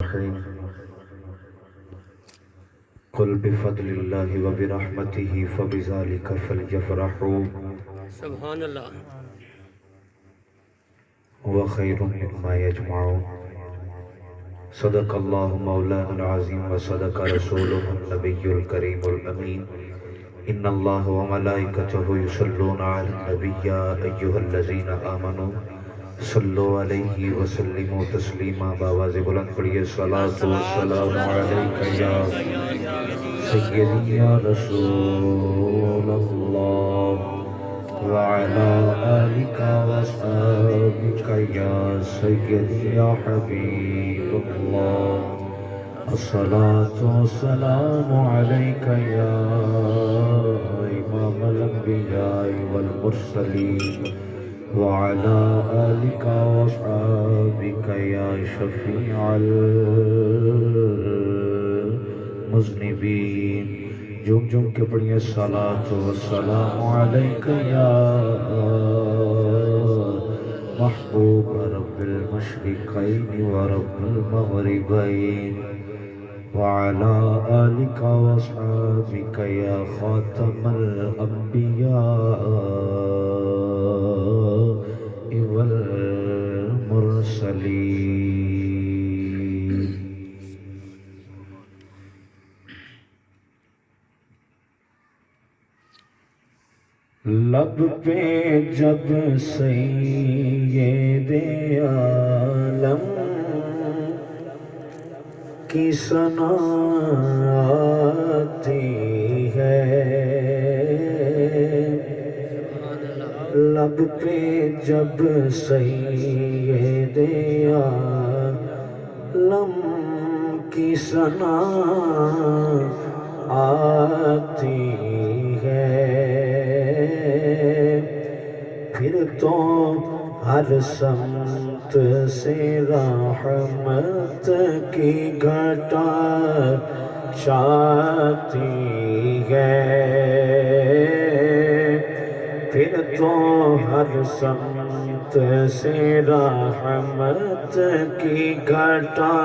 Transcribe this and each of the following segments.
الرحيم قل بفضل الله وبرحمته فبذلك فليفرحوا سبحان اللہ. هو خير مما يجمعون. صدق الله مولانا العظيم وصدق رسوله النبي الكريم الأمين. إن الله وملائكته يصلون على النبي يا أيها الذين آمنوا صلوا عليه وسلموا تسلیما. باواز بلند پڑھیے صلاۃ والسلام علیک یا سیدی یا رسول اللہ وعلى آلك وأصحابك يا سيدي يا حبيب الله. الصلاة والسلام عليك يا إمام الأنبياء والمرسلين وعلى آلك وأصحابك يا شفيع المذنبين. جم کے پڑھیے الصلاة والسلام علیک یا محبوب رب المشرقین ورب المغربین وعلى آلك واصحابك يا خاتم الأنبياء والمرسلين. لب پہ جب سید عالم کی ثنا آتی ہے، لب پہ جب سید عالم کی ثنا آتی ہے، پھر تو ہر سمت سے رحمت کی گھٹا چھاتی ہے، پھر تو ہر سمت سے رحمت کی گھٹا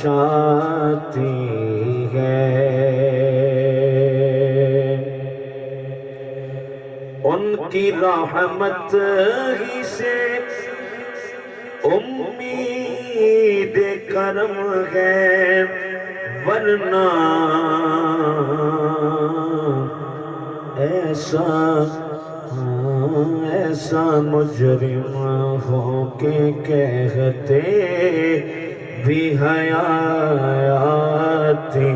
چھاتی ہے. ان کی رحمت ہی سے امید کرم ہے، ورنہ ایسا مجرم ہو کے کہتے بھی حیا آتی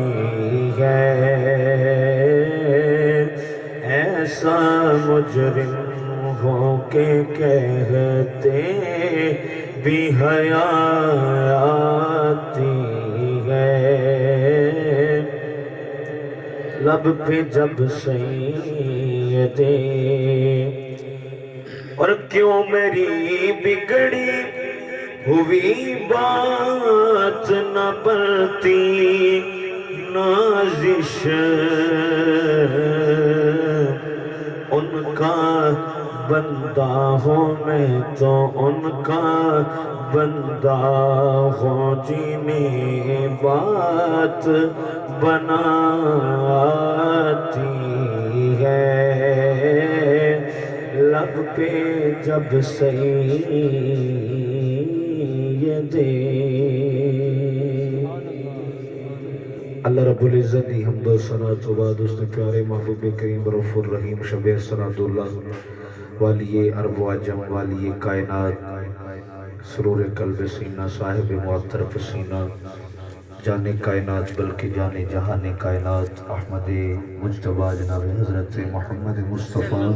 ہے، ایسا مجرم ہو کے کہتے بھی حیا آتی ہے. لب پہ جب سید اور کیوں میری بگڑی ہوئی بات نہ بنتی نازش ان کا بندہ ہوں میں تو ان کا بندہ ہوں، جینے بات بناتی ہے. لب پہ جب سید اللہ رب العزت دی حمد و ثنا تو بعد اس نے پیارے محبوب کریم رؤوف الرحیم شب سراد اللہ والی عرب و عجم والی کائنات سرور قلب سینہ صاحب معطر پسینہ جانے کائنات بلکہ جانے جہان کائنات احمد مجتبی جناب حضرت محمد مصطفیٰ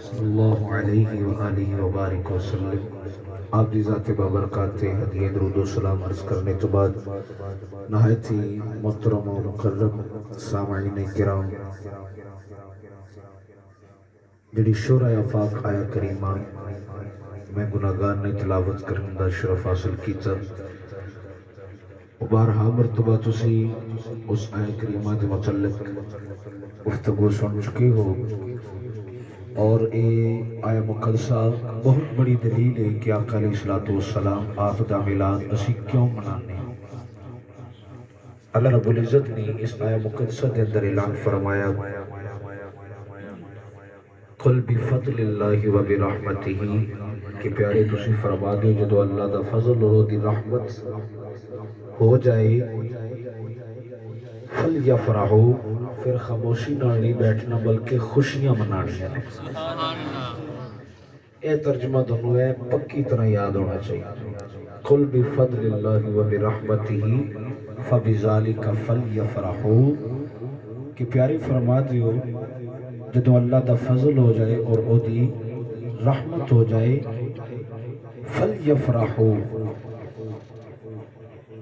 صلی اللہ علیہ وآلہ وبارک وسلم. آپ دی ذات بابرکات ہدیہ درود و سلام عرض کرنے تو بعد نہایت ہی محترم و مکرم سامعین کرام، جڑی شورہ آفاق آیا کریمہ میں گناہگار نے تلاوت کرنے دا شرف حاصل کیتا. بارہا مرتبہ تسی اس آیا کریمہ دے متعلق گفتگو سن چکے ہو. اور اے آیا مقدسہ بہت بڑی دلیل ہے کہ آقا علیہ الصلوۃ والسلام آپ دا میلاد اسی کیوں منانے ہیں۔ اللہ رب العزت نے اس آیا مقدسہ دے اندر اعلان فرمایا قل بفضل اللہ و برحمتہ، کہ پیارے تسی فرما دو جدو اللہ دا فضل اور دی رحمت ہو جائے فَلْيَفْرَحُوا، پھر خاموشی نال نہیں بیٹھنا بلکہ خوشیاں منانی ہیں۔ اے ترجمہ دونوں ہے پکی طرح یاد ہونا چاہیے۔ قل بفضل اللہ و برحمتہ فبذالک فلیفرحوا، کہ پیارے فرما دیو جدو اللہ دا فضل ہو جائے اور او دی رحمت ہو جائے فلیفرحوا،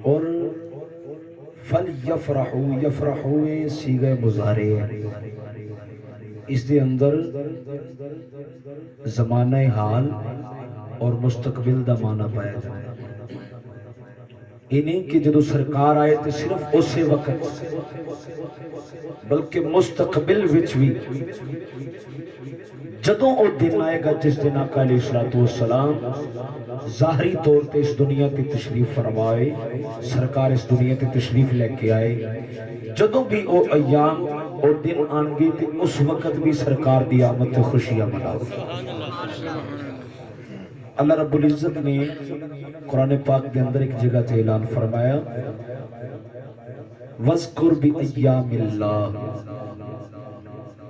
اور فلیفرحوا، یفرحوا صیغہ مضارع ہے، اس دے اندر زمانہ حال اور مستقبل دا معنی پایا جائے۔ انہیں کہ جدو سرکار آئے تھے صرف اسے وقت بلکہ مستقبل وچ بھی جدوں او دن آئے گا جس دن آقا علیہ الصلوۃ والسلام ظاہری طور پہ اس دنیا تے تشریف فرمائے، سرکار اس دنیا تے تشریف لے کے آئے، جدوں بھی او ایام اور دن آن گے تے اس وقت بھی سرکار دی آمد تے خوشیاں مناؤ۔ اللہ رب العزت نے قرآن پاک کے اندر ایک جگہ تے اعلان فرمایا وَذْكُرْ بِأَيَّامِ اللَّهِ،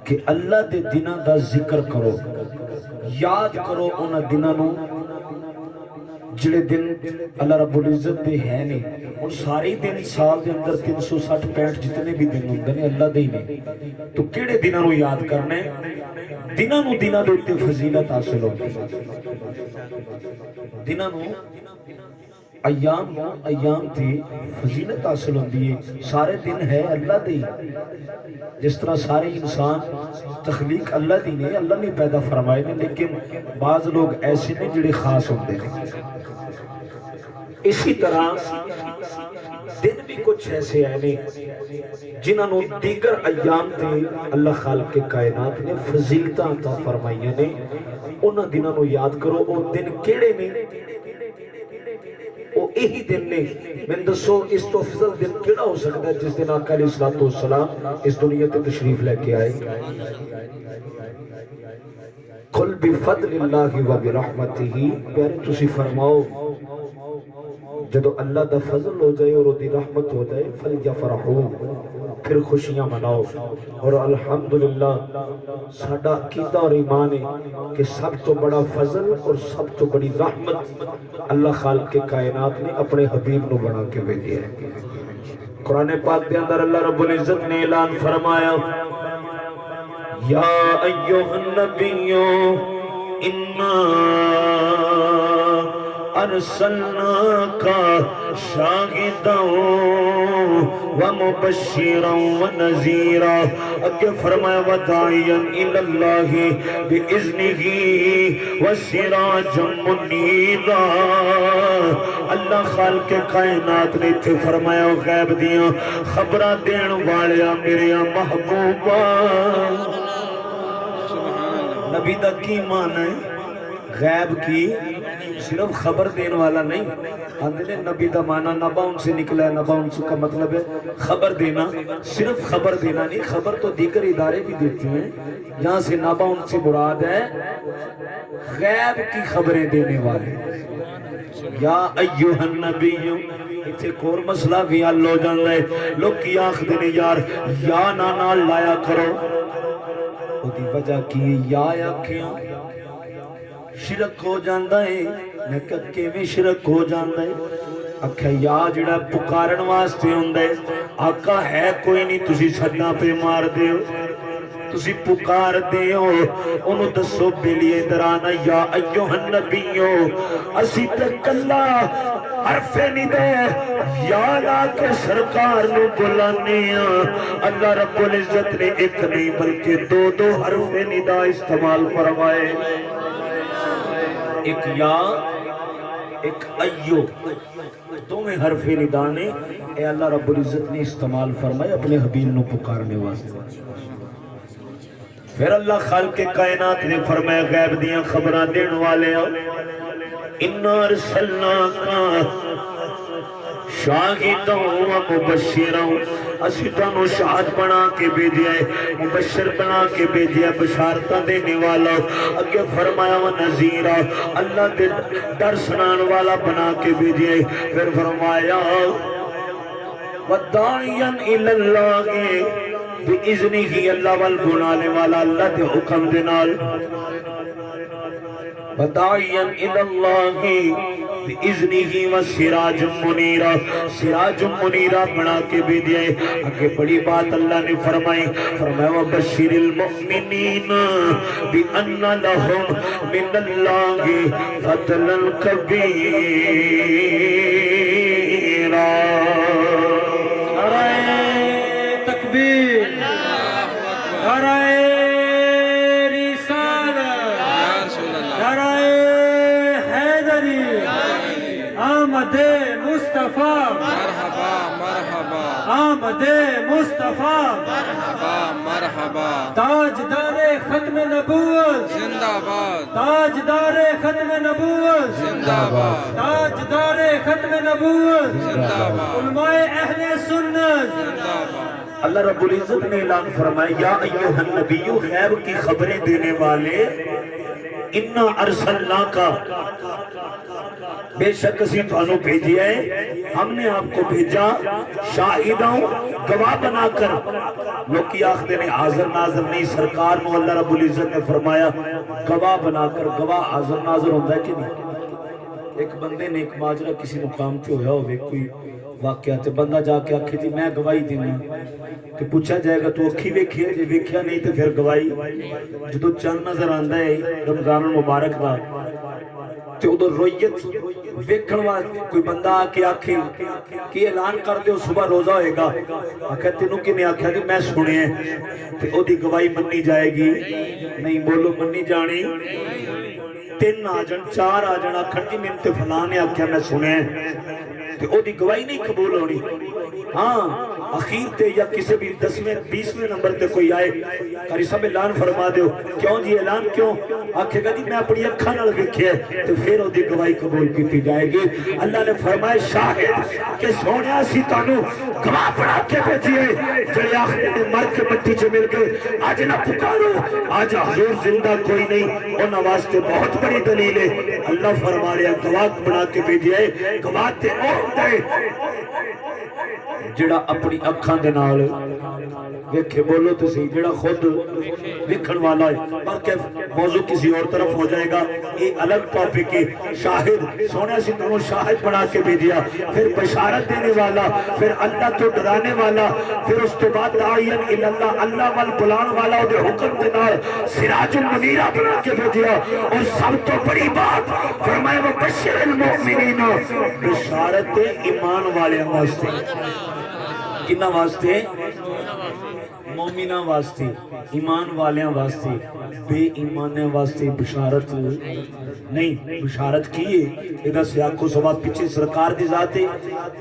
کہ اللہ دے دنہ دا ذکر کرو، یاد کرو انہ دنہ نو جڑے دن اللہ رب العزت دے ہیں نے، اور ساری دن سال دے اندر 365 جتنے بھی دن ہوندے نے اللہ دے ہی نے، تو کیڑے دنہ نو یاد کرنے؟ دنہ نو دنہ دے اتے فضیلت حاصل ہوتی، دنہ نو ایام تھی فضیلت حاصل ہوتی ہے، سارے دن ہے اللہ دے ہی، جس طرح سارے انسان تخلیق اللہ دی نے، اللہ نے پیدا فرمائے نے، لیکن بعض لوگ ایسے نے جڑے خاص ہوتے ہیں۔ اسی طرح دن بھی کچھ ایسے آئے جنہاں نو دیگر ایام تے اللہ خالق کے کائنات نے فضیلتاں عطا فرمائیاں نے، انہاں دنوں نو یاد کرو۔ او دن کیڑے نے؟ او یہی دن نے، میں دسو اس تو افضل دن کیڑا ہو سکتا ہے جس دن آقا علیہ الصلوۃ والسلام اس دنیا تے تشریف لے کے آئے؟ قل بفضل اللہ و برحمتہ، پیارے تسی فرماؤ جدو اللہ دا فضل ہو جائے اور دی رحمت ہو جائے فلیفرحوا، پھر خوشیاں مناؤ۔ اور الحمدللہ ساڈا عقیدہ اور ایمان ہے کہ سب تو بڑا فضل اور سب تو بڑی رحمت اللہ خالق کے کائنات نے اپنے حبیب نو بنا کے بھیجی ہے۔ قرآن پاک دے اندر اللہ رب العزت نے اعلان فرمایا یا ایھا النبی انا ارسلناک شاہدا ومبشرا ونذیرا، اگے فرمایا وداعیا الی اللہ باذنہ وسراجا منیرا۔ اللہ خالق کائنات نے تھے فرمایا غیب دیاں خبراں دین والیا میرے محبوبا۔ نبی دا کی معنی ہے؟ غیب کی صرف خبر دین والا نہیں، آندھے نے نبی دا معنی نبا ان سے نکلا ہے، نبا ان سے کا مطلب ہے خبر دینا، صرف خبر دینا نہیں، خبر تو دیگر ادارے بھی دیتے ہیں، یہاں سے نبا ان سے مراد ہے غیب کی خبریں دینے والے۔ یا ایھا النبی، اتھے کور مسئلہ بھی حل ہو جاندہ ہے، لوگ کی آنکھ دینے یار یا نانا لایا کرو، وہ دی وجہ کی یا کیوں شرک ہو جاندہ ہے؟ میں کہتے میں شرک ہو جاندہ ہے؟ اکھا یا جڑا پکارن واسطے ہوندہ ہے، آقا ہے کوئی نہیں تسی سڈا پہ مار دے ہو، تسی پکار دے ہو، انہوں دسو بیلیے درانا یا ایھا النبی اسی تک اللہ حرف ندے یا لا کے سرکار نو بلانے ہیں۔ اللہ رب العزت نے ایک نہیں بلکہ دو حرف ندہ استعمال فرمائے، ایک یا ایک ایو، دو میں حرف ندا نے اے اللہ رب العزت نے استعمال فرمائے اپنے حبیب نو پکارنے واسطے۔ پھر اللہ خالق کائنات نے فرمایا غیب دیاں خبراں دین والے اِنَّا أَرْسَلْنَاكَ شاہداً و مبشراً، اسی تانوں شاہد بنا کے بھیجیا ہے، مبشر بنا کے بھیجیا ہے، بشارتاں دینے والا، اگے فرمایا و نذیرا، اللہ دے ڈر سنان والا بنا کے بھیجیا ہے، پھر فرمایا وَدَاعِيًا إِلَى اللَّهِ بِإِذْنِهِ، اللہ وال بنانے والا اللہ دے حکم دے نال، وَدَاعِيًا إِلَى اللَّهِ بِإِذْنِهِ وَسِرَاجٌ مُنِيرًا، سراج منیرہ بنا کے بھی دیا ہے۔ آگے بڑی بات اللہ نے فرمائی، فرمایا وَبَشِّرِ الْمُؤْمِنِينَ بِأَنَّ لَهُمْ مِنَ اللَّهِ فَضْلًا كَبِيرًا۔ نعرہ تکبیر، نعرہ آمد مصطفیٰ مرحبا مرحبا، آمد مصطفیٰ مرحبا مرحبا، تاجدار ختم نبوت زندہ باد، تاجدار ختم نبوت زندہ باد، تاجدار ختم نبوت زندہ باد، علماء اہل سنت زندہ باد۔ اللہ رب العزت نے اعلان فرمایا یا ایھا النبی، غیب کی خبریں دینے والے، اِنَّا أَرْسَلْنَاكَ، بے شک اسی تانوں بھیجیا ہے، ہم نے آپ کو بھیجا شاہدوں گواہ بنا کر۔ لوگ کی آخر نے حاضر ناظر نہیں، سرکار نو اللہ رب العزت نے فرمایا گواہ بنا کر۔ گواہ حاضر ناظر ہوتا ہے کہ نہیں؟ ایک بندے نے ایک ماجرہ کسی مقام تے ہویا ہوئے، کوئی واقعہ تے بندہ جا کے آکھے جی میں گواہی دینا، کہ پوچھا جائے گا تو اکھی ویکھی ہے، جی ویکھیا نہیں تو پھر گواہی جدو چند نظر آندہ ہے رمضان المبارک دا تو ادھر رویت ویکھن واسطے کوئی بندہ آکے آکھے کہ اعلان کر دے صبح روزہ ہوئے گا، آکھا تینوں کی نے آکھا کہ میں سنے ہیں تو او دی گواہی منی جائے گی نہیں؟ بولو منی جانی؟ 3 آجن 4 آجن آکھن جی میں تے فلان نے آکھا میں سنے ہیں تو او دی گواہی نہیں قبول ہونی۔ ہاں اخیر تے یا کسی بھی 10ویں 20ویں نمبر تے کوئی آئے قاری صاحب اعلان فرما دیو، کیوں جی اعلان کیوں؟ آکھے گا جی میں اپنی اکھاں نال ویکھیا ہے، تو پھر او دی گواہی قبول کیتی جائے گی۔ اللہ نے فرمایا شاہد کہ سونیا اسی تانوں گواہ بنا کے بھیجیے، جڑے آخر نے مر کے مٹی چ مل گئے آج نہ پکارو، آج حضور زندہ کوئی نہیں، انہاں واسطے بہت بڑی دلیل ہے۔ اللہ فرما رہا گواہ بنا کے بھیجیے، گواہ تے اور دے جڑا اپنی اکھاں دے نال ویکھے، بولو تو صحیح، جڑا خود ویکھن والا ہے۔ بلکہ موضوع کسی اور طرف ہو جائے گا، یہ الگ ٹاپک ہے۔ شاہد سونے سے تمہیں شاہد بنا کے بھیجیا، پھر بشارت دینے والا، پھر اللہ تو ڈرانے والا، پھر اس تو بعد داعین اللہ، اللہ وال بلان والا دے حکم دے نال سراج منیرہ بنا کے بھیجیا۔ اور سب تو بڑی بات فرمایا وہ بشر المؤمنین، بشارت ایمان والے واسطے، کنہ واسطے؟ مومنہ واسطے، ایمان والیاں واسطے، بے ایمانیاں واسطے بشارت نہیں۔ بشارت کیے ایدہ سیاق و سواب پیچھے سرکار دی ذات ہے،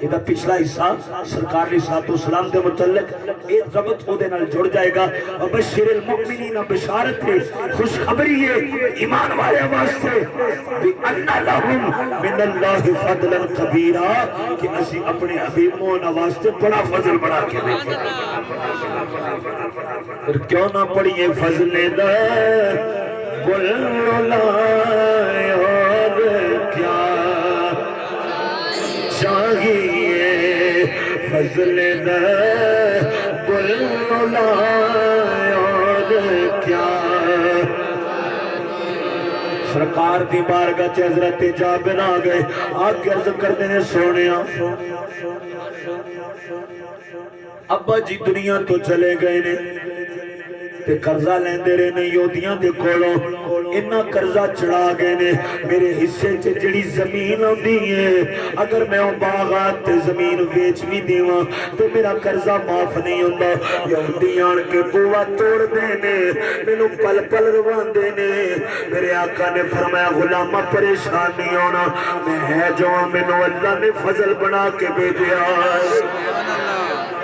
ایدہ پچھلا حصہ سرکار علیہ الصلوۃ والسلام دے متعلق ایک ضبط کو دے نال جڑ جائے گا۔ وبشر المؤمنین، بشارت ہے، خوشخبری ہے ایمان والے واسطے، بِأَنَّ لَهُمْ مِنَ اللَّهِ فَضْلًا كَبِيرًا، کہ اسی اپنے حبیب مونا واسطے بڑا فضل بڑھا کے دیکھیں۔ پھر کیوں نہ پڑھئے فضل دا بلولا اور کیا چاہیے، فضل دا بلولا اور کیا۔ سرکار دی بارگاہ چ حضرت جابر آ گئے، آگ عرض کر دینے سونیا ابا جی دنیا تو چلے گئے نے تے قرضہ لیندے رہے نے یہودیاں دے کولوں، انہاں قرضہ چڑھا گئے نے، میرے حصے چ جڑی زمین ہوندی ہے اگر میں وہ باغات تے زمین ویچ بھی دیواں تو میرا قرضہ معاف نہیں ہوندا۔ یہودی آن کے بوا توڑ دینے، مینوں پل پل رواندے نے۔ میرے آقا نے فرمایا غلامہ پریشان نہیں ہونا، میں ہے جو مینوں اللہ نے فضل بنا کے بھیجیا۔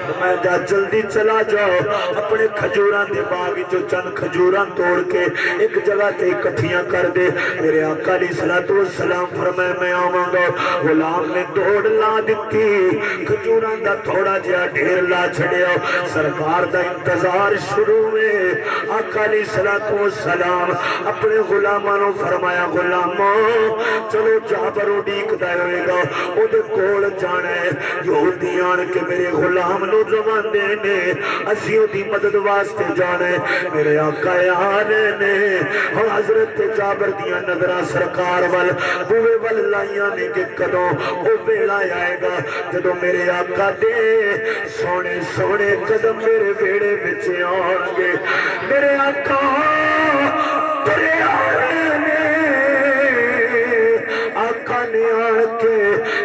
فرمایا جا جلدی چلا جاؤ اپنے کھجوراں دے باغ جو چند کھجوراں توڑ کے ایک جگہ تے اکٹھیاں کر دے میرے آقا علیہ الصلوۃ والسلام فرمایا میں آواں گا غلام نے دوڑ لا دتی کھجوراں دا تھوڑا جہا ڈھیر لا چھڑیا سرکار دا انتظار شروع ہے آقا علیہ الصلوۃ والسلام اپنے غلاماں نوں فرمایا غلامو چلو جابر اڈیکدا ہوئے گا او دے کول جانا ہے یہودی آن کے میرے غلام نو رواندے نے اسی دی مدد واسطے جانا ہے میرے آقا آ رہے نے ہن حضرت جابر دیاں نظراں سرکار وال بوئے وال لائیاں نے کہ کدوں او ویلا آئے گا جدوں میرے آقا دے سونے سونے قدم میرے ویڑے وچ آن گے میرے آقا ترے آ رہے نے آقا نے آن کے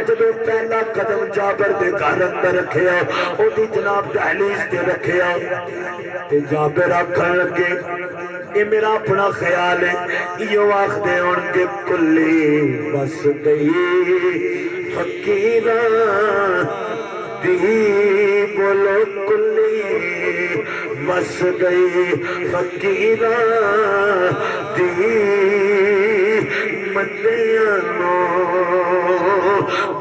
جدو پہلا قدم جابر دے گھر اندر رکھیا او دی جناب دہلیز تے رکھیا تے جابر آکھن لگے یہ میرا اپنا خیال ہے یہ آخ دے ان کے کلی بس گئی فقیران دی بولو کلی بس گئی فقیران دی مندیاں نو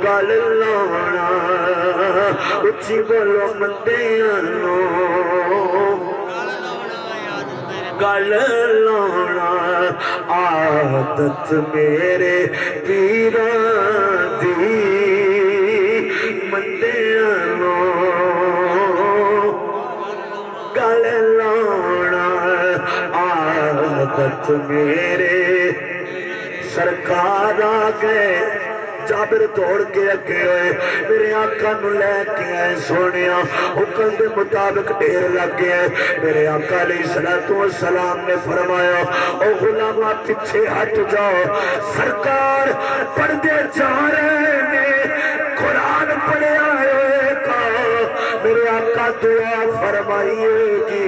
گل لانا اچھی بولو مندیاں نو گل لانا عادت میرے پیران دی مندیاں نو گل لانا عادت میرے سرکار آ گئے جابر توڑ کے اگے ہوئے میرے آقا نو لے کے آئے سونیا حکم دے مطابق ڈھیر لگ گئے میرے آقا علیہ الصلوۃ والسلام نے فرمایا او غلامہ پیچھے ہٹ جاؤ سرکار پردے جا رہے نے قرآن پڑھے آئے گا میرے آقا دعا فرمائیے گی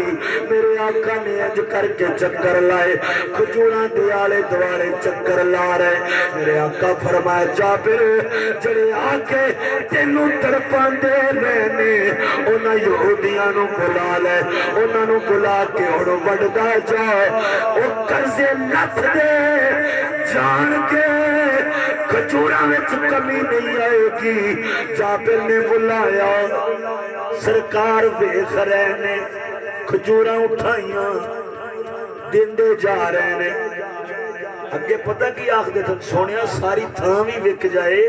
میرے آقا نے اج کر کے چکر لائے کھجوراں دے آلے دوالے چکر لا رہے میرے آقا فرمایا جابر جڑے آ کے تینوں تڑپان دے رہنے انہاں یہودیاں نو بلا لے انہاں نو بلا کے اور وڈدا جا او قرضے لتھ دے جان کے کھجوراں وچ کمی نہیں آئے گی جابر نے بلایا سرکار ویکھ رہے نے کھجوراں اٹھائیاں دیندے جا رہے نے اگے پتہ کی آخدے تھے سونیا ساری تھاں بھی وک جائے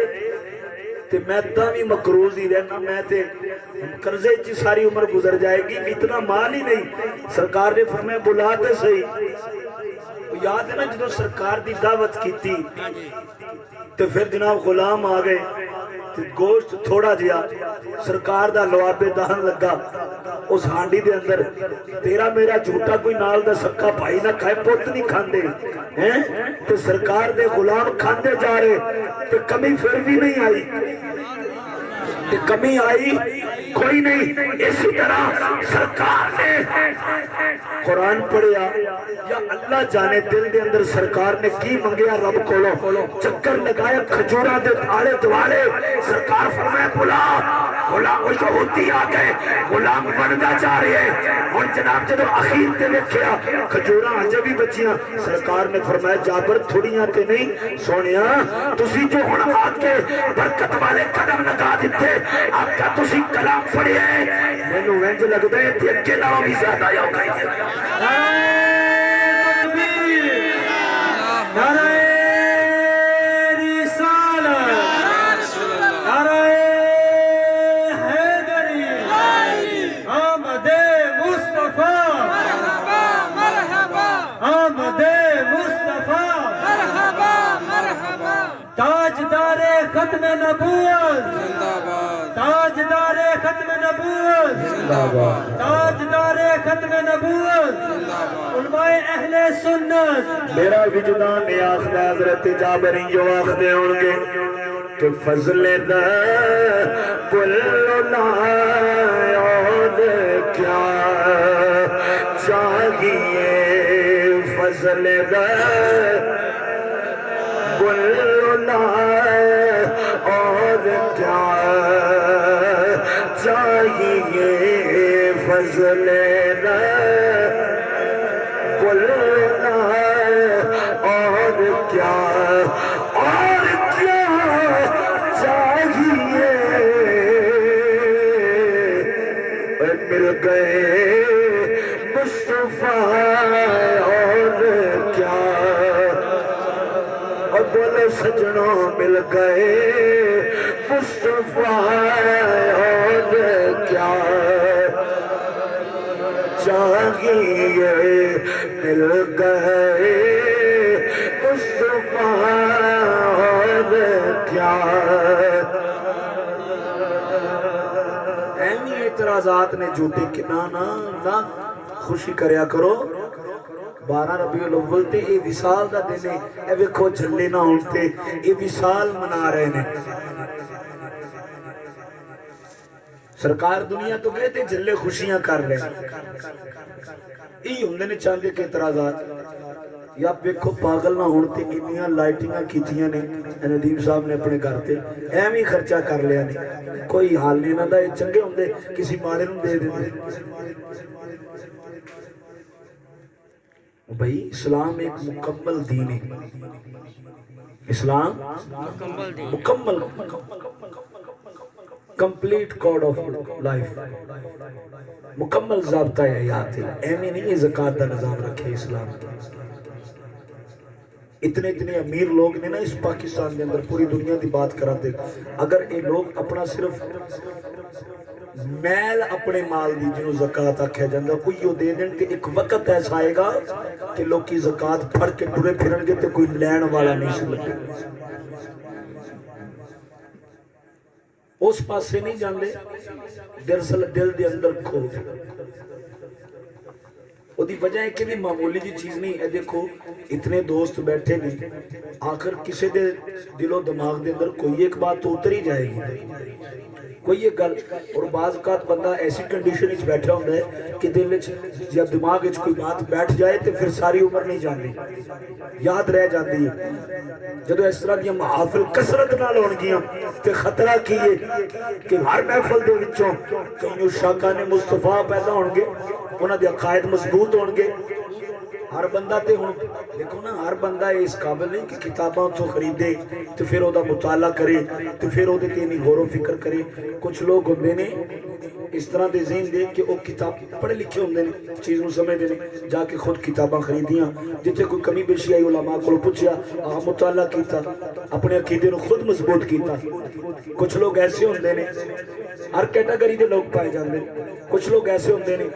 تے میں تاں بھی مقروض ہی رہنا میں تے قرضے چی ساری عمر گزر جائے گی اتنا مال ہی نہیں سرکار نے فرمایا بلا تے صحیح یاد ہے نا جدو سرکار دی دعوت کی تھی تو پھر جناب غلام آ گئے گوشت تھوڑا جیا سرکار دا لوابے دہن لگا اس ہانڈی دے اندر تیرا میرا جھوٹا کوئی نال دا سکا بھائی نہ کھائے پوت نہیں کھاندے تو سرکار دے غلام کھاندے جا رہے تو کمی پھر بھی نہیں آئی کمی آئی کوئی نہیں اسی طرح سرکار نے قرآن پڑھیا یا اللہ جانے دل دے اندر سرکار نے کی منگیا رب کولو چکر لگایا کھجورا دے آلے دوالے سرکار فرمائے بلا غلام وہ یہودی آ گئے غلام بندا جا رہے ہیں اور جناب جدو اخیر تے ویکھیا کھجورا اجے بھی بچیاں سرکار نے فرمایا جابر تھوڑیاں تے نہیں سونیا تسی جو ہن آ کے برکت والے قدم لگا دیتے آپ کا تسی کلام پڑھے میں نو وینج لگدا ہے تے اگے نال بھی زیادہ آیا ہوگا تکبیر نعرہ رسالت نعرہ حیدری آمد مصطفیٰ مرحبا آمد مصطفیٰ مرحبا مرحبا تاجدار ختم نبوت تاجدار ختم نبوت تاجدار ختم نبوت علماء اہل سنت میرا وجدان نے آخر حضرت جابری جو آخر ہوں گے کہ فضل دا بلنا یاد کیا چاہیے فضل دا بلنا اور کیا چاہیے فضل بولنا اور کیا چاہیے مل گئے مصطفیٰ اور کیا اور بولے سجنوں مل گئے مصطفیٰ اور کیا چاہیے مل گئے مصطفیٰ اور کیا ایمی اعتراضات نے جھوٹے کہ نہ خوشی کریا کرو 12 ربیع الاول تے اے وصال دا دن ہے اے ویکھو جھلے نہ ہون تے اے وصال منا رہے نے سرکار دنیا تو گئے تے جھلے خوشیاں کر لیں ای ہوندے نے چاندے کے اعتراضات یا ویکھو پاگل نہ ہون تے انیاں لائٹنگاں کیتیاں نے ندیم صاحب نے اپنے گھر تے ایویں خرچہ کر لیا نے کوئی حال نہیں نہ دا یہ چنگے ہوندے کسی مالے نوں دے دیندے بھائی اسلام ایک مکمل دین ہے اسلام مکمل کمپلیٹ کوڈ آف لائف مکمل ضابطہ حیات ہے ایمی نہیں ہے زکاة دا نظام رکھے اسلام اتنے امیر لوگ نے نا اس پاکستان کے اندر پوری دنیا دی بات کراتے اگر یہ لوگ اپنا صرف میل اپنے مال دی جنہوں زکاة آکھیا جاندہ کوئی یوں دے دیں کہ ایک وقت ایسا آئے گا کہ لوگ کی زکاة پھڑ کے ٹورے پھرن گے تو کوئی لین والا نہیں سلتے اس پاس سے نہیں جاندے دراصل دل دے اندر کھو وہ دی وجہ ہے کہ بھی معمولی جی چیز نہیں ہے دیکھو اتنے دوست بیٹھے نہیں آخر کسے دے دل و دماغ دے اندر کوئی ایک بات تو اتر ہی جائے گی کوئی ایک گل اور بعض اوقات بندہ ایسی کنڈیشن وچ بیٹھا ہوتا ہے کہ دل وچ یا دماغ وچ کوئی بات بیٹھ جائے تو پھر ساری عمر نہیں جاندی یاد رہ جاندی ہے جدو اس طرح دیا محافل کثرت نال ہونگیاں تے خطرہ کیے کہ ہر محفل دے وچوں کئی شاکان مصطفیٰ پیدا ہونگے انہاں دے عقائد مضبوط ہونگے ہر بندہ تے ہوں دیکھو نا ہر بندہ اس قابل نہیں کہ کتاباں تو خریدے تو پھر او دا مطالعہ کرے تو پھر او دے تینی غور و فکر کرے کچھ لوگ ہوندے نے اس طرح دے ذہن دے کہ وہ کتاب پڑھے لکھے ہوندے نے چیز نو سمجھ دے جا کے خود کتاباں خریدیاں جتے کوئی کمی بیشی آئی علماء کو پوچھیا مطالعہ کیتا اپنے عقیدے نو خود مضبوط کیتا کچھ لوگ ایسے ہوندے نے ہر کیٹاگری دے لوگ پائے جاندے کچھ لوگ ایسے ہوندے نے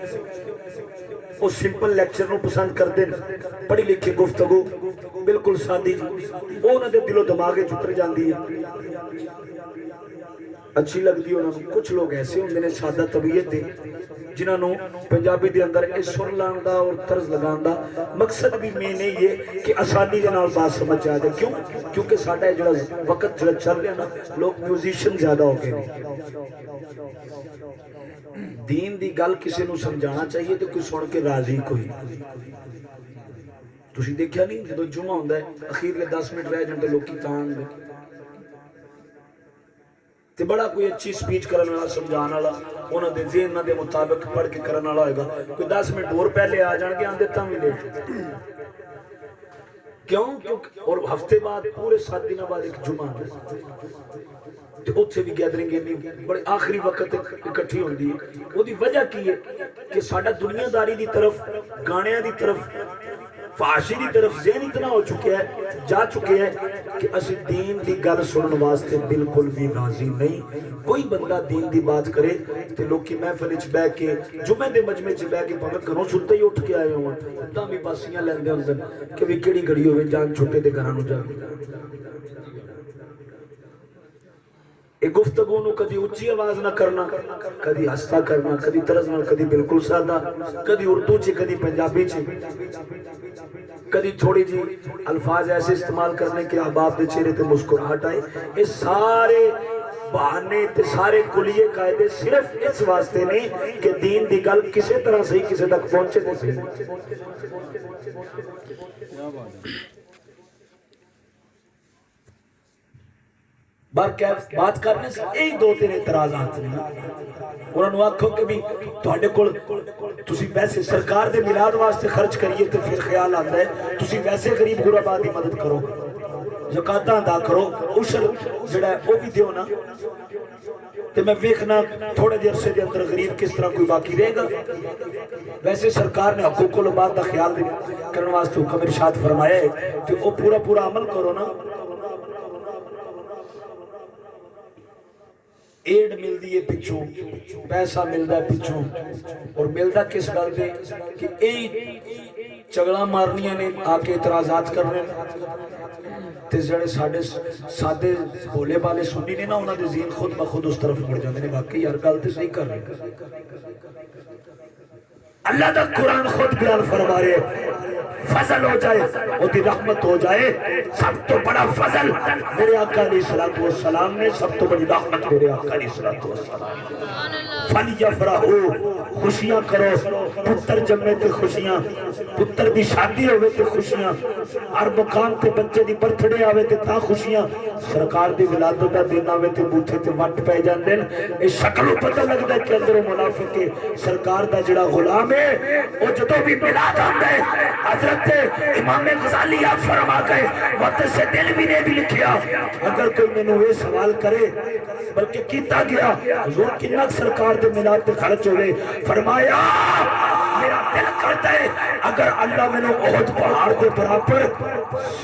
وہ سمپل لیکچر نو پسند کر دیں پڑھی لکھے گفتگو بالکل سادی جی وہ انہوں دے دل و دماغے چتر جاندی ہے اچھی لگ دی انہوں نے کچھ لوگ ایسے ہوندے نے سادہ طبیعت دے جنہوں نے پنجابی دے اندر اس سر لاندا اور طرز لگاندا مقصد بھی میں نہیں ہے کہ آسانی دے نال بات سمجھ جائے دے کیوں کیونکہ ساڈا جو وقت جو چل رہا نا لوگ میوزیشین زیادہ ہو گئے دین دی گل کسی نو سمجھانا چاہیے تو کوئی سن کے راضی کوئی تسی دیکھیا نہیں جدو جمعہ ہوندا ہے اخیر کے 10 منٹ رہ جاندے لوگ کی تان دے تے بڑا کوئی اچھی سپیچ کرن والا سمجھان والا انہاں دے ذہن دے مطابق پڑھ کے کرن والا ہوئے گا کوئی 10 منٹ اور پہلے آ جان کے آندے تاں وی لیٹ کیوں اور ہفتے بعد پورے 7 دن بعد ایک جمعہ تے اوتھے بھی گیدرنگ نہیں بڑے آخری وقت اکٹھی ہوندی ہے او دی وجہ کی ہے کہ ساڈا دنیا داری دی طرف گانیاں دی طرف فحاشی دی طرف ذہن اتنا ہو چکے ہیں جا چکے ہیں کہ اسی دین دی گل سنن واسطے بالکل بھی راضی نہیں کوئی بندہ دین دی بات کرے تے لوگ کی محفل وچ بیٹھ کے جمعے دے مجمع وچ بیٹھ کے بھاویں گھروں ستے ہی اٹھ کے آئے ہون تاں بھی باسیاں لیندے ہوندے کہ وی کیڑی گھڑی ہوے جان چھٹے تے گھراں نوں جا گفتگو نو کدی اچھی آواز نہ کرنا کدی ہستا کرنا کدی طرز نہ کدی بالکل سادہ کدی اردو چ کدی پنجابی چ کدی تھوڑی جی الفاظ ایسے استعمال کرنے کے احباب دے چہرے تے مسکراہٹ آئے یہ سارے بہانے تے سارے کلیے قاعدے صرف اس واسطے نہیں کہ دین دی گل کسی طرح صحیح کسی تک پہنچے تے صحیح بات کرنے سے یہی دو تین اعتراضات نے انہوں نے آکھو کہ بھی تواڈے کول تسی ویسے سرکار دے میلاد واسطے خرچ کریے تو پھر خیال آتا ہے تسی ویسے غریب غربا دی مدد کرو زکاتاں ادا کرو عشر جڑا ہے وہ بھی دیو نا تو میں ویکھنا تھوڑے دیر سے اندر غریب کس طرح کوئی باقی رہے گا ویسے سرکار نے حقوق العباد دا خیال کرنے واسطے حکم ارشاد فرمایا ہے کہ وہ پورا عمل کرو نا ایڈ مل دی ہے پچھوں پیسہ مل دا ہے پچھوں اور مل دا کس گل دے کہ ای چگڑا مارنیاں نے آکے اعتراضات کرنے تے جڑے سادے بولے والے سنی نے نا انہاں دے ذہن خود بخود اس طرف مڑ جاندے نے باقی ہر گل تے صحیح کر رہے اللہ دا قرآن خود بیان فرما رہے فضل ہو جائے وہ دی رحمت ہو جائے سب تو بڑا فضل میرے آقا علیہ السلام نے سب تو بڑی رحمت میرے آقا علیہ السلام فَلْيَفْرَحُوا خوشیاں کرو پتر جمعے تے خوشیاں پتر دی شادی ہوئے تے خوشیاں ہر مقام تے بچے دی برتھڑے آوے تے تا خوشیاں سرکار دی ولادت دا دن آوے تے بوٹھے تے وٹ پہ جاندے اے شکلوں پتہ لگدا ہے کہ اندر منافق ہے سرکار دا جڑا غلام ہے او جدوں بھی میلاد آندا ہے حضرت امام غزالی آپ فرما گئے وقت سے دل بھی نے بھی لکھیا اگر کوئی میں نے یہ سوال کرے بلکہ کیتا گیا حضور کتنا سرکار دے میلاد تے خرچ ہوئے فرمایا میرا دل کرتا ہے اگر اللہ میں نے احد پہاڑ دے برابر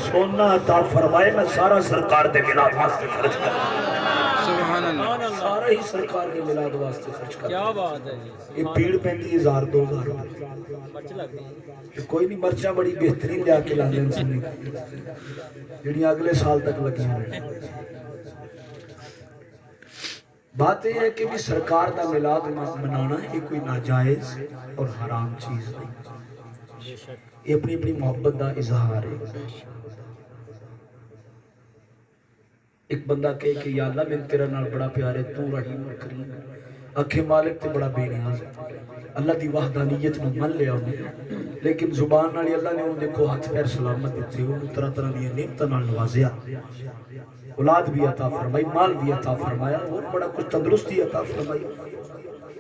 سونا عطا فرمائے میں سارا سرکار دے میلاد واسطے خرچ کروں سبحان اللہ سارا ہی سرکار دے میلاد واسطے خرچ کروں کیا بات ہے جی یہ پیڑ پہنی 1000-2000 مرچ لگ گئی کوئی نہیں مرچاں بڑی بہترین لیا کے لاندے سنی جڑی اگلے سال تک لگی ہیں بات یہ ہے کہ بھی سرکار دا میلاد منانا یہ کوئی ناجائز اور حرام چیز نہیں یہ اپنی اپنی محبت دا اظہار ہے ایک بندہ کہے کہ یا اللہ میں تیرا نال بڑا پیار ہے تو رحیم اور کریم اکھے مالک تے بڑا بے نیاز ہے اللہ دی وحدانیت نو من لیا انہیں لیکن زبان نالی اللہ نے انہیں کو ہاتھ پیر سلامت دیتے انہیں طرح طرح دی نعمت نال نوازیا اولاد بھی عطا فرمائی مال بھی عطا فرمایا اور بڑا کچھ تندرستی عطا فرمائی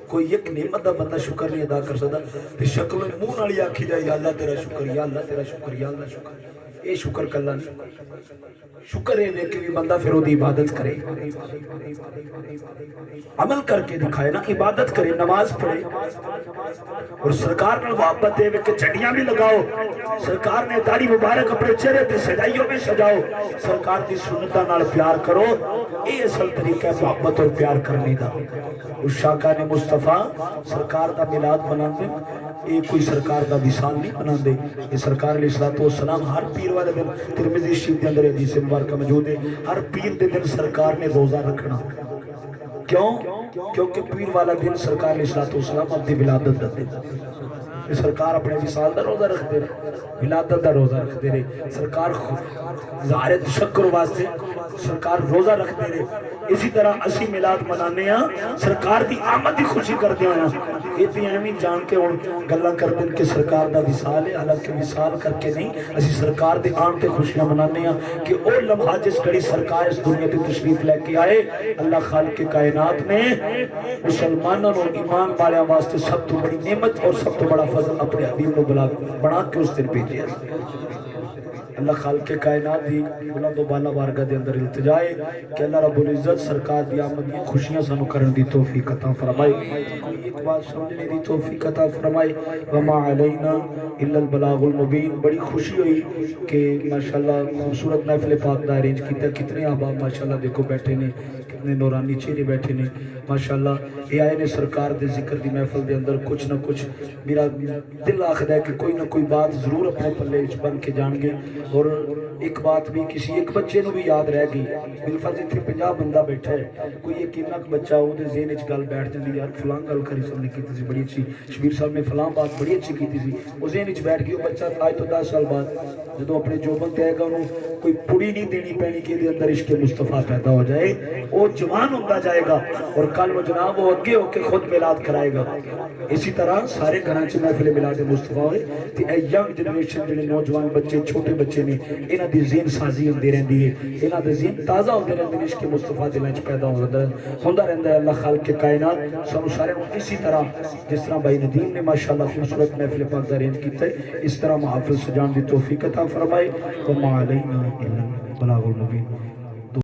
کوئی ایک نعمت دا بندہ شکر نہیں ادا کر سکتا تے شکل منہ نالی آکھی جائے یا اللہ تیرا شکر یا اللہ تیرا شکر یا اللہ شکر اے شکر کلا نہیں شکر ہے کہ بھی بندہ پھر وہ دی عبادت کرے عمل کر کے دکھائے نا عبادت کرے نماز پڑھے اور سرکار نے محبت دے کہ چڑیاں بھی لگاؤ سرکار نے داڑھی مبارک اپنے چہرے تے سجائیوں میں سجاؤ سرکار دی سنتاں نال پیار کرو اے اصل طریقہ ہے محبت اور پیار کرنے دا اس شاکان مصطفیٰ سرکار دا میلاد مناندے اے کوئی سرکار دا وصال نہیں مناندے یہ سرکار علیہ السلام ہر پیر والے دن ترمذی شریف دے اندر حدیث مبارکہ موجود ہے ہر پیر دے دن سرکار نے روزہ رکھنا کیوں کیونکہ پیر والا دن سرکار علیہ السلام اپنی ولادت دا دن سرکار اپنے وصال دا روزہ رکھ دے رہے ولادت دا روزہ رکھ دے رہے سرکار ظاہر تشکر واسطے سرکار روزہ رکھ دے رہے اسی طرح اسی میلاد منانے ہیں سرکار دی آمد دی خوشی کر دیا ہیں یہ بھی اہمی جان کے گلہ کر دیں کہ سرکار دا وصال ہے حالانکہ وصال کر کے نہیں اسی سرکار دی آن تے خوشیاں منانے ہیں کہ او لمحہ جس گھڑی سرکار اس دنیا تے تشریف لے کے آئے اللہ خالق کائنات نے مسلمانوں اور ایمان والوں واسطے سب تو بڑی نعمت اور سب تو بڑا فضل اپنے حبیب کو بنا کے اس دن بھیجیا اللہ خالق کائنات دی بلند و بالا بارگاہ دے اندر التجائے کہ اللہ رب العزت سرکار دی آمد دی خوشیاں سانو کرن دی توفیق عطا فرمائے ایک بات سمجھنے دی توفیق عطا فرمائے وما علینا الا البلاغ المبین بڑی خوشی ہوئی کہ ماشاءاللہ خوبصورت محفل پاک دا ارینج کیتا کتنے احباب ماشاءاللہ دیکھو بیٹھے نے کتنے نورانی چہرے بیٹھے نے ماشاءاللہ یہ آئے نے سرکار دے ذکر دی محفل دے اندر کچھ نہ کچھ میرا دل آخر ہے کہ کوئی نہ کوئی بات ضرور اپنے پلے بن کے جان گے اور ایک بات بھی کسی ایک بچے نو بھی یاد رہ گئی بالفرض اتنے 50 بندہ بیٹھا ہے کوئی ایک انک بچہ وہ دے ذہن وچ گل بیٹھ جاندی یار فلاں گل کری سب نے کیتی سی بڑی اچھی شبیر صاحب نے فلاں بات بڑی اچھی کیتی سی وہ ذہن وچ بیٹھ گئی وہ بچہ آج تو 10 سال بعد جدوں اپنے جوبن تے آئے گا انہوں کوئی پڑی نہیں دینی پینی کہ دے اندر عشق مصطفیٰ پیدا ہو جائے وہ جوان ہوتا جائے گا اور کل وہ جناب وہ اگے ہو کے خود میلاد کرائے گا. اسی طرح سارے گھراں چ محفل میلاد مصطفیٰ ہوئے تے اے ینگ جنریشن جڑے نوجوان بچے چھوٹے بچے نے انہاں دی ذہن سازی ہوندی رہندی ہے, انہاں دے ذہن تازہ ہوندے رہندے نے, عشق مصطفیٰ دلاں چ پیدا ہوندا رہندا ہے. اللہ خالق کے کائنات سانو سارے اسی طرح جس طرح بھائی ندیم نے ماشاءاللہ خوبصورت محفل پاک دا ارینج کیتا ہے اس طرح محافظ سجان دی توفیق عطا فرمائے. وما علینا الا البلاغ المبین.